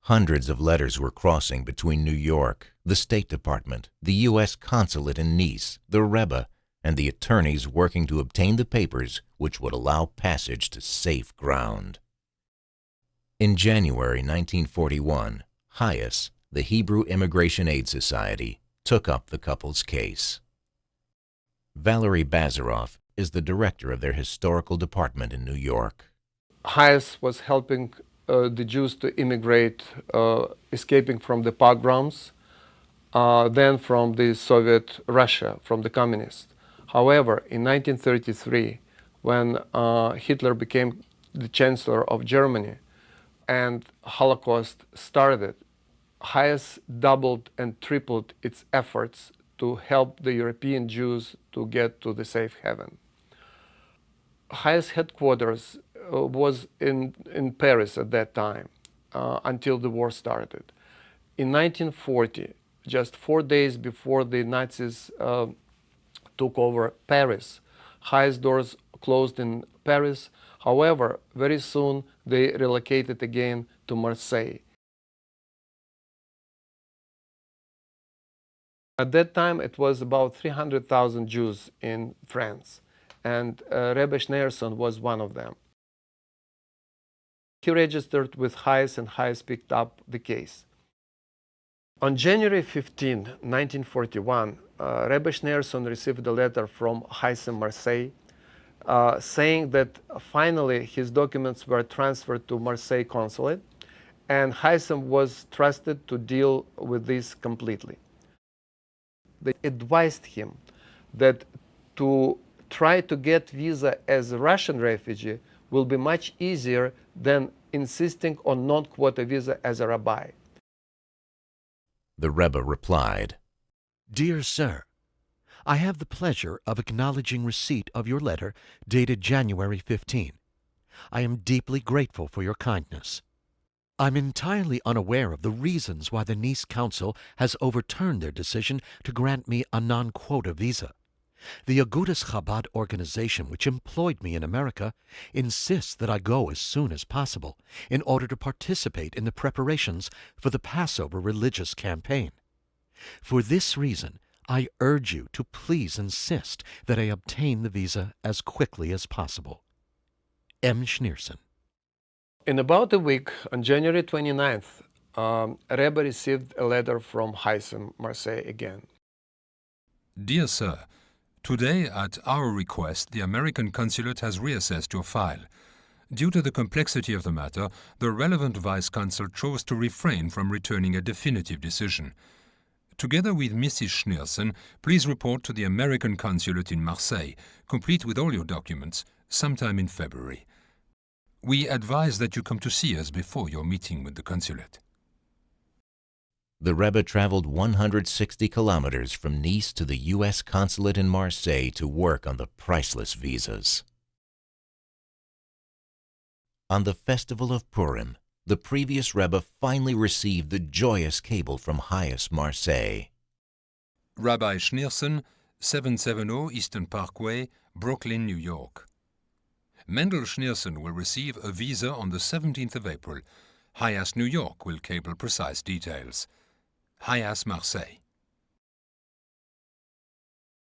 Hundreds of letters were crossing between New York, the State Department, the U.S. Consulate in Nice, the Rebbe, and the attorneys working to obtain the papers which would allow passage to safe ground. In January 1941, HIAS, the Hebrew Immigration Aid Society, took up the couple's case. Valery Bazaroff is the director of their historical department in New York. HIAS was helping the Jews to immigrate, escaping from the pogroms, then from the Soviet Russia, from the communists. However, in 1933, when Hitler became the Chancellor of Germany and Holocaust started, HIAS doubled and tripled its efforts to help the European Jews to get to the safe haven. HIAS headquarters was in Paris at that time, until the war started. In 1940, just 4 days before the Nazis took over Paris, HIAS doors closed in Paris. However, very soon they relocated again to Marseille. At that time, it was about 300,000 Jews in France, and Rebbe Schneerson was one of them. He registered with HIAS, and HIAS picked up the case. On January 15, 1941, Rebbe Schneerson received a letter from HIAS in Marseille saying that finally his documents were transferred to Marseille consulate, and HIAS was trusted to deal with this completely. They advised him that to try to get visa as a Russian refugee will be much easier than insisting on non-quota visa as a rabbi. The Rebbe replied, Dear Sir, I have the pleasure of acknowledging receipt of your letter dated January 15. I am deeply grateful for your kindness. I'm entirely unaware of the reasons why the Nice Council has overturned their decision to grant me a non-quota visa. The Agudas Chabad organization, which employed me in America, insists that I go as soon as possible in order to participate in the preparations for the Passover religious campaign. For this reason, I urge you to please insist that I obtain the visa as quickly as possible. M. Schneerson. In about a week, on January 29th, Rebbe received a letter from HIAS in Marseille again. Dear Sir, today, at our request, the American consulate has reassessed your file. Due to the complexity of the matter, the relevant vice consul chose to refrain from returning a definitive decision. Together with Mrs. Schneerson, please report to the American consulate in Marseille, complete with all your documents, sometime in February. We advise that you come to see us before your meeting with the consulate. The Rebbe traveled 160 kilometers from Nice to the U.S. consulate in Marseille to work on the priceless visas. On the festival of Purim, the previous Rebbe finally received the joyous cable from HIAS Marseille. Rabbi Schneerson, 770 Eastern Parkway, Brooklyn, New York. Mendel Schneerson will receive a visa on the 17th of April. HIAS New York will cable precise details. HIAS Marseille.